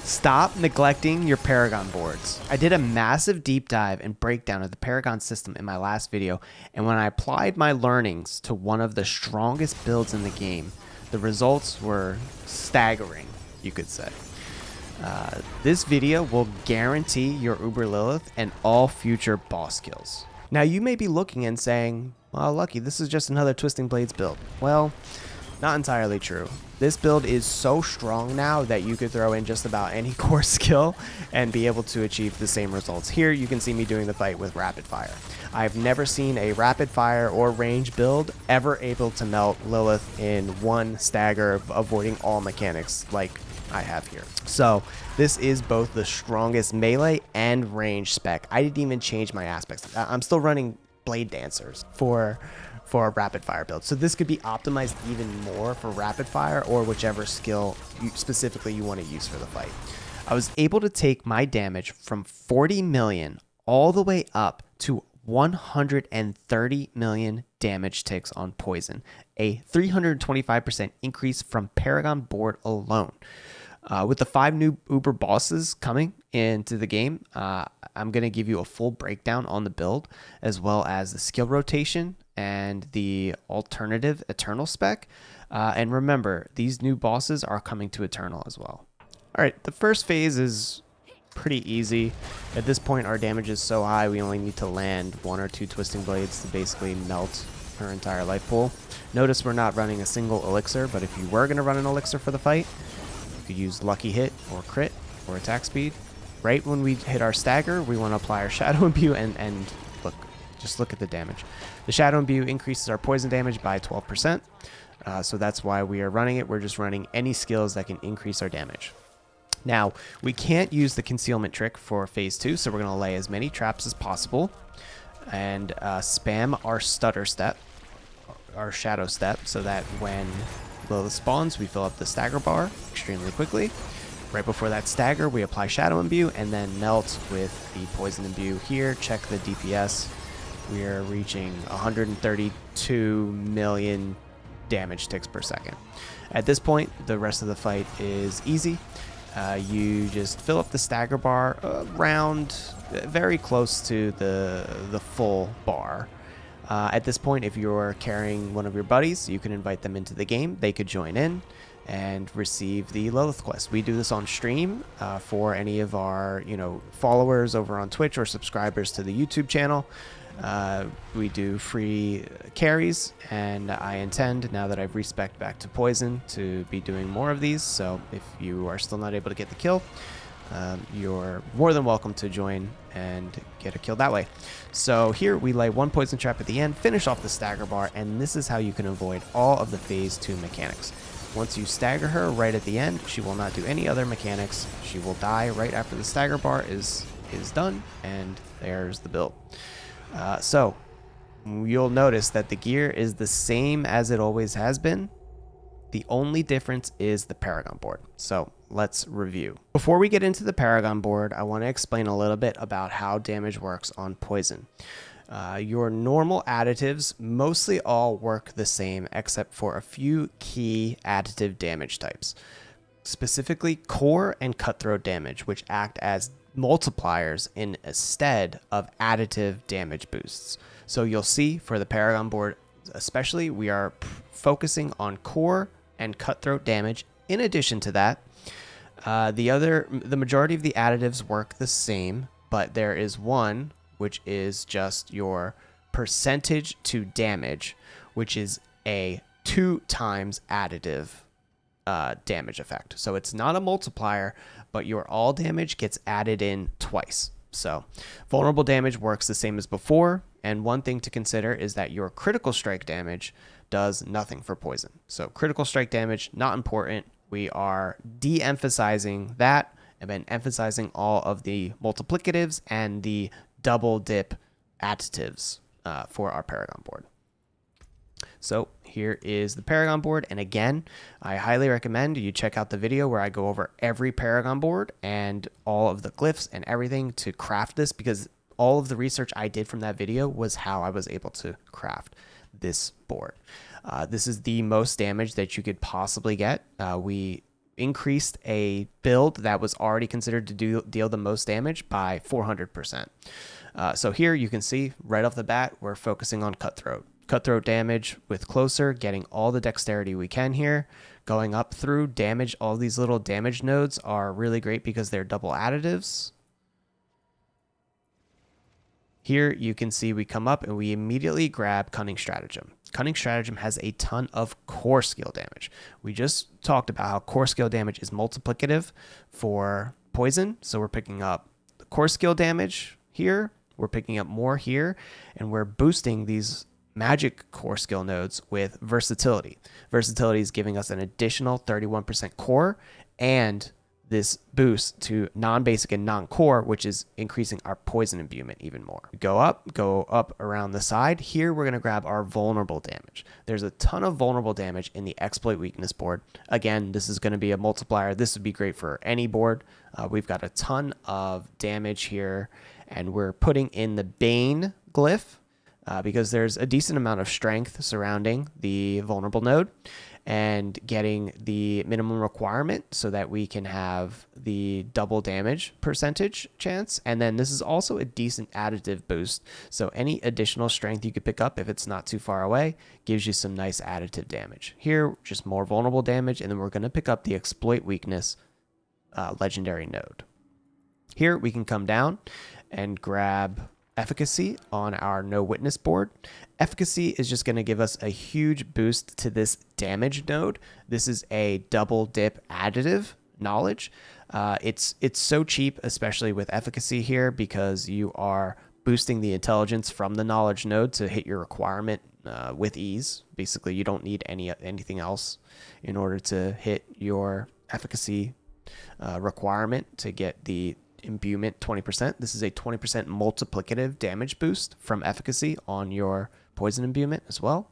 Stop neglecting your Paragon boards. I did a massive deep dive and breakdown of the Paragon system in my last video, and when I applied my learnings to one of the strongest builds in the game, the results were staggering, you could say. This video will guarantee your Uber Lilith and all future boss kills. Now you may be looking and saying, well, Lucky, this is just another Twisting Blades build. Well, not entirely true. This build is so strong now that you could throw in just about any core skill and be able to achieve the same results. Here you can see me doing the fight with rapid fire. I've never seen a rapid fire or range build ever able to melt Lilith in one stagger, avoiding all mechanics like I have here. So this is both the strongest melee and range spec. I didn't even change my aspects. I'm still running Blade Dancers for a rapid fire build. So this could be optimized even more for rapid fire or whichever skill specifically you want to use for the fight. I was able to take my damage from 40 million all the way up to 130 million damage ticks on poison, a 325% increase from Paragon board alone. With the 5 new Uber bosses coming into the game, I'm going to give you a full breakdown on the build, as well as the skill rotation and the alternative Eternal spec. And remember, these new bosses are coming to Eternal as well. All right, the first phase is pretty easy. At this point, our damage is so high, we only need to land 1 or 2 Twisting Blades to basically melt her entire life pool. Notice we're not running a single elixir, but if you were going to run an elixir for the fight, you could use Lucky Hit or Crit or Attack Speed. Right when we hit our stagger, we want to apply our Shadow Imbue and look, just look at the damage. The Shadow Imbue increases our poison damage by 12%, so that's why we are running it. We're just running any skills that can increase our damage. Now, we can't use the concealment trick for phase 2, so we're going to lay as many traps as possible and spam our stutter step, our shadow step, so that when Lilith spawns, we fill up the stagger bar extremely quickly. Right before that stagger, we apply Shadow Imbue and then melt with the Poison Imbue here. Check the DPS. We are reaching 132 million damage ticks per second. At this point, the rest of the fight is easy. You just fill up the stagger bar around very close to the full bar. At this point, if you're carrying one of your buddies, you can invite them into the game. They could join in and receive the Lilith quest. We do this on stream for any of our followers over on Twitch or subscribers to the YouTube channel. We do free carries, and I intend, now that I've respec'd back to poison, to be doing more of these. So if you are still not able to get the kill, you're more than welcome to join and get a kill that way. So here we lay 1 poison trap at the end, finish off the stagger bar, and this is how you can avoid all of the phase 2 mechanics. Once you stagger her right at the end, she will not do any other mechanics. She will die right after the stagger bar is done, and there's the build. So you'll notice that the gear is the same as it always has been. The only difference is the Paragon board. So let's review. Before we get into the Paragon board, I want to explain a little bit about how damage works on poison. Your normal additives mostly all work the same, except for a few key additive damage types, specifically core and cutthroat damage, which act as multipliers instead of additive damage boosts. So you'll see for the Paragon board especially, we are focusing on core and cutthroat damage. In addition to that, the majority of the additives work the same, but there is one which is just your percentage to damage, which is a 2 times additive damage effect. So it's not a multiplier, but your all damage gets added in twice. So vulnerable damage works the same as before, and one thing to consider is that your critical strike damage does nothing for poison. So critical strike damage, not important. We are de-emphasizing that and then emphasizing all of the multiplicatives and the double dip additives for our Paragon board. So here is the Paragon board, and again, I highly recommend you check out the video where I go over every Paragon board and all of the glyphs and everything to craft this, because all of the research I did from that video was how I was able to craft this board. This is the most damage that you could possibly get. We increased a build that was already considered to deal the most damage by 400%. So here you can see right off the bat, we're focusing on cutthroat. Cutthroat damage with Closer, getting all the dexterity we can here, going up through damage. All these little damage nodes are really great because they're double additives. Here you can see we come up and we immediately grab Cunning Stratagem. Cunning Stratagem has a ton of core skill damage. We just talked about how core skill damage is multiplicative for poison. So we're picking up the core skill damage here. We're picking up more here, and we're boosting these magic core skill nodes with versatility. Versatility is giving us an additional 31% core and this boost to non-basic and non-core, which is increasing our poison imbuement even more. Go up around the side. Here we're going to grab our vulnerable damage. There's a ton of vulnerable damage in the exploit weakness board. Again, this is going to be a multiplier. This would be great for any board. We've got a ton of damage here, and we're putting in the Bane glyph because there's a decent amount of strength surrounding the vulnerable node, and getting the minimum requirement so that we can have the double damage percentage chance. And then this is also a decent additive boost. So any additional strength you could pick up, if it's not too far away, gives you some nice additive damage. Here, just more vulnerable damage. And then we're going to pick up the exploit weakness legendary node. Here we can come down and grab efficacy on our no witness board. Efficacy is just going to give us a huge boost to this damage node. This is a double dip additive knowledge. It's so cheap, especially with efficacy here, because you are boosting the intelligence from the knowledge node to hit your requirement with ease. Basically, you don't need anything else in order to hit your efficacy requirement to get the imbuement 20%. This is a 20% multiplicative damage boost from efficacy on your poison imbuement as well.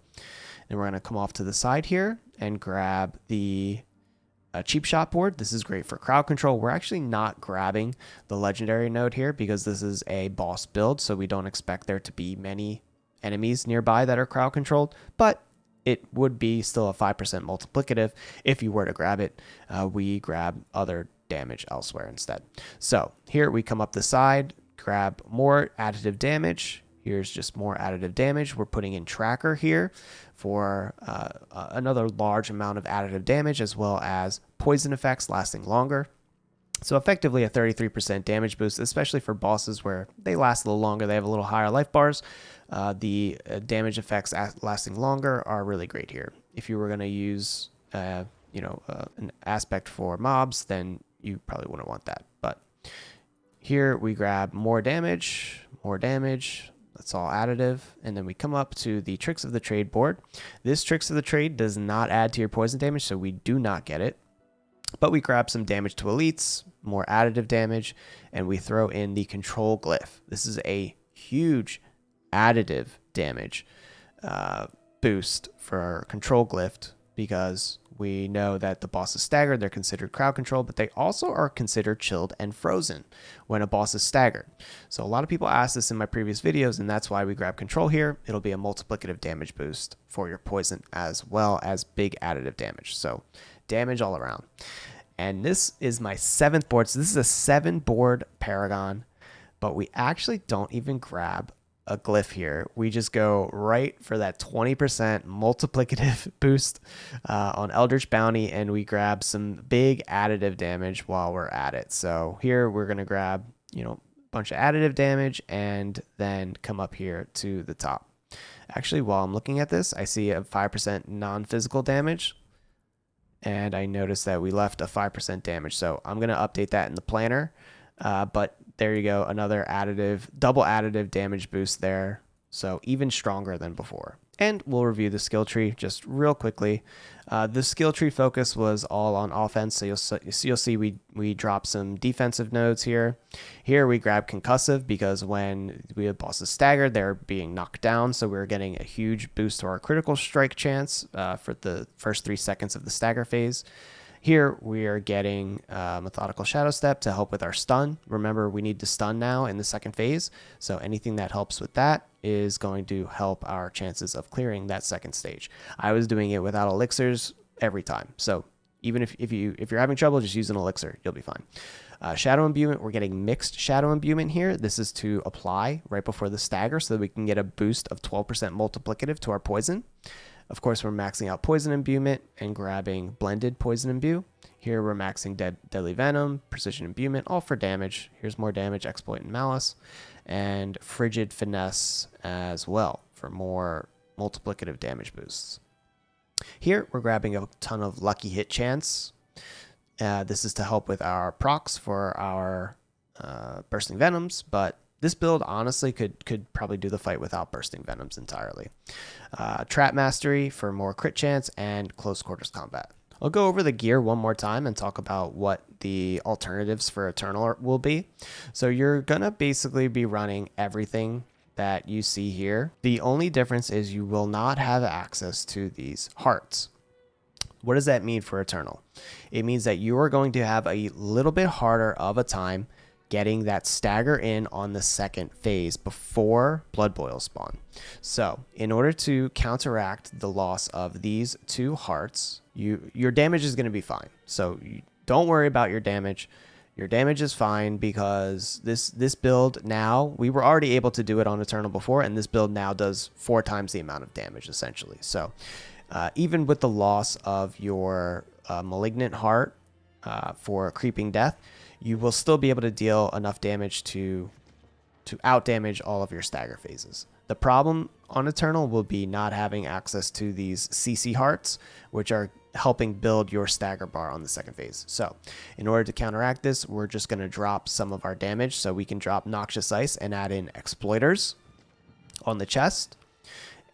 And we're going to come off to the side here and grab the cheap shot board. This is great for crowd control. We're actually not grabbing the legendary node here because this is a boss build, so we don't expect there to be many enemies nearby that are crowd controlled, but it would be still a 5% multiplicative if you were to grab it. We grab other damage elsewhere instead. So here we come up the side, grab more additive damage. Here's just more additive damage. We're putting in tracker here for another large amount of additive damage, as well as poison effects lasting longer. So effectively a 33% damage boost, especially for bosses where they last a little longer. They have a little higher life bars. The damage effects lasting longer are really great here. If you were going to use an aspect for mobs, then you probably wouldn't want that. But here we grab more damage. That's all additive. And then we come up to the Tricks of the Trade board. This Tricks of the Trade does not add to your poison damage, so we do not get it. But we grab some damage to elites, more additive damage, and we throw in the Control Glyph. This is a huge additive damage boost for our Control Glyph, because we know that the boss is staggered. They're considered crowd control, but they also are considered chilled and frozen when a boss is staggered. So a lot of people asked this in my previous videos, and that's why we grab control here. It'll be a multiplicative damage boost for your poison, as well as big additive damage. So damage all around. And this is my 7th board. So this is a 7-board Paragon, but we actually don't even grab a glyph here. We just go right for that 20% multiplicative boost on Eldritch Bounty, and we grab some big additive damage while we're at it. So here we're going to grab, a bunch of additive damage and then come up here to the top. Actually, while I'm looking at this, I see a 5% non-physical damage, and I noticed that we left a 5% damage. So I'm going to update that in the planner, but there you go, another double additive damage boost there. So even stronger than before. And we'll review the skill tree just real quickly. The skill tree focus was all on offense. So you'll see we drop some defensive nodes here. Here we grab concussive because when we have bosses staggered, they're being knocked down. So we're getting a huge boost to our critical strike chance for the first 3 seconds of the stagger phase. Here we are getting Methodical Shadow Step to help with our stun. Remember, we need to stun now in the second phase, so anything that helps with that is going to help our chances of clearing that second stage. I was doing it without elixirs every time, so Even if you're having trouble, just use an elixir. You'll be fine. Shadow imbuement, we're getting mixed shadow imbuement here. This is to apply right before the stagger so that we can get a boost of 12% multiplicative to our poison. Of course, we're maxing out poison imbuement and grabbing blended poison imbue. Here we're maxing deadly venom, precision imbuement, all for damage. Here's more damage, exploit and malice, and frigid finesse as well for more multiplicative damage boosts. Here we're grabbing a ton of lucky hit chance. This is to help with our procs for our bursting venoms, but this build honestly could probably do the fight without bursting venoms entirely. Trap mastery for more crit chance and close quarters combat. I'll go over the gear one more time and talk about what the alternatives for Eternal will be. So you're gonna basically be running everything that you see here. The only difference is you will not have access to these hearts. What does that mean for Eternal? It means that you are going to have a little bit harder of a time getting that stagger in on the second phase before blood boils spawn. So in order to counteract the loss of these 2 hearts, your damage is going to be fine. So don't worry about your damage. Your damage is fine because this build now, we were already able to do it on Eternal before, and this build now does 4 times the amount of damage essentially. So even with the loss of your malignant heart for creeping death, you will still be able to deal enough damage to out damage all of your stagger phases. The problem on Eternal will be not having access to these CC hearts, which are helping build your stagger bar on the second phase. So in order to counteract this, we're just going to drop some of our damage. So we can drop Noxious Ice and add in Exploiters on the chest.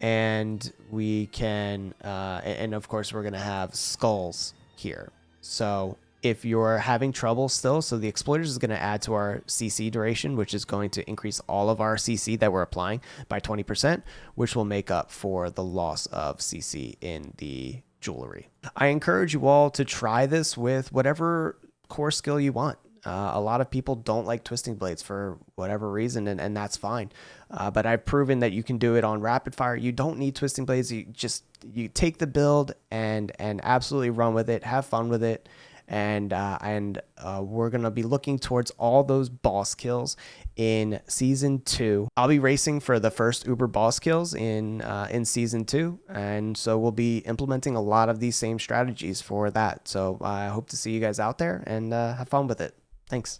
And we can, and of course, we're going to have Skulls here. So if you're having trouble still, so the Exploiters is going to add to our CC duration, which is going to increase all of our CC that we're applying by 20%, which will make up for the loss of CC in the jewelry. I encourage you all to try this with whatever core skill you want. A lot of people don't like twisting blades for whatever reason, and that's fine. But I've proven that you can do it on rapid fire. You don't need twisting blades. You take the build and absolutely run with it, have fun with it. And we're going to be looking towards all those boss kills in Season 2. I'll be racing for the first Uber boss kills in Season 2. And so we'll be implementing a lot of these same strategies for that. So I hope to see you guys out there and have fun with it. Thanks.